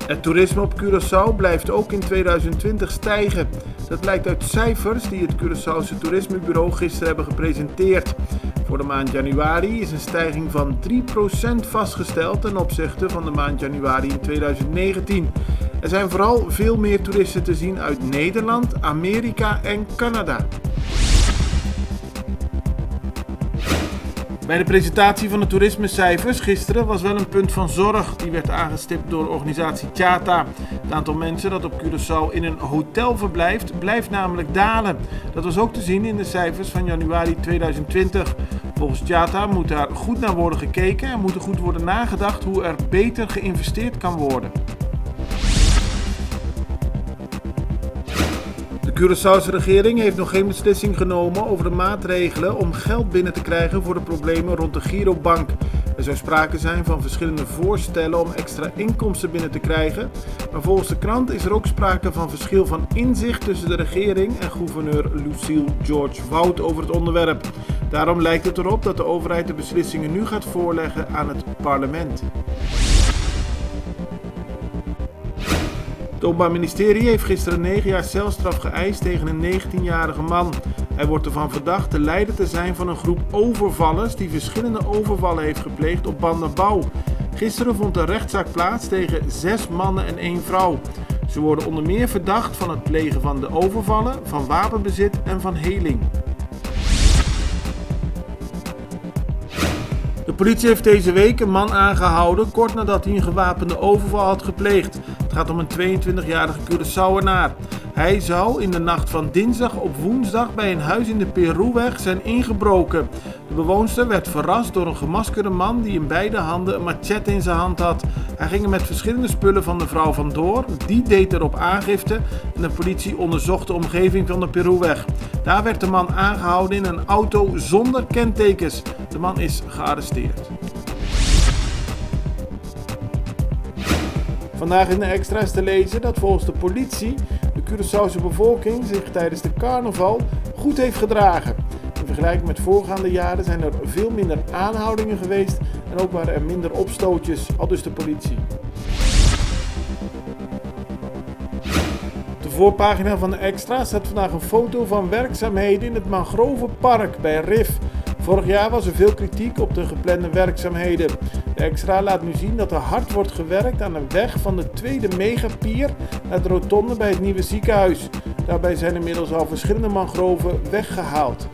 Het toerisme op Curaçao blijft ook in 2020 stijgen. Dat blijkt uit cijfers die het Curaçaose Toerismebureau gisteren hebben gepresenteerd. Voor de maand januari is een stijging van 3% vastgesteld ten opzichte van de maand januari in 2019. Er zijn vooral veel meer toeristen te zien uit Nederland, Amerika en Canada. Bij de presentatie van de toerismecijfers gisteren was wel een punt van zorg. Die werd aangestipt door de organisatie Tjata. Het aantal mensen dat op Curaçao in een hotel verblijft, blijft namelijk dalen. Dat was ook te zien in de cijfers van januari 2020. Volgens Tjata moet daar goed naar worden gekeken en moet er goed worden nagedacht hoe er beter geïnvesteerd kan worden. De Curaçaose regering heeft nog geen beslissing genomen over de maatregelen om geld binnen te krijgen voor de problemen rond de Girobank. Er zou sprake zijn van verschillende voorstellen om extra inkomsten binnen te krijgen, maar volgens de krant is er ook sprake van verschil van inzicht tussen de regering en gouverneur Lucille George Wout over het onderwerp. Daarom lijkt het erop dat de overheid de beslissingen nu gaat voorleggen aan het parlement. Het Openbaar Ministerie heeft gisteren 9 jaar celstraf geëist tegen een 19-jarige man. Hij wordt ervan verdacht de leider te zijn van een groep overvallers die verschillende overvallen heeft gepleegd op Banderbouw. Gisteren vond een rechtszaak plaats tegen 6 mannen en 1 vrouw. Ze worden onder meer verdacht van het plegen van de overvallen, van wapenbezit en van heling. De politie heeft deze week een man aangehouden kort nadat hij een gewapende overval had gepleegd. Het gaat om een 22-jarige Curaçaoenaar. Hij zou in de nacht van dinsdag op woensdag bij een huis in de Peruweg zijn ingebroken. De bewoonster werd verrast door een gemaskerde man die in beide handen een machete in zijn hand had. Hij ging er met verschillende spullen van de vrouw vandoor. Die deed erop aangifte en de politie onderzocht de omgeving van de Peruweg. Daar werd de man aangehouden in een auto zonder kentekens. De man is gearresteerd. Vandaag in de extra is te lezen dat volgens de politie de Curaçaose bevolking zich tijdens de carnaval goed heeft gedragen. In vergelijking met voorgaande jaren zijn er veel minder aanhoudingen geweest en ook waren er minder opstootjes, aldus de politie. Op de voorpagina van de extra staat vandaag een foto van werkzaamheden in het Mangrovenpark bij RIF. Vorig jaar was er veel kritiek op de geplande werkzaamheden. De extra laat nu zien dat er hard wordt gewerkt aan een weg van de tweede megapier naar de rotonde bij het nieuwe ziekenhuis. Daarbij zijn inmiddels al verschillende mangroven weggehaald.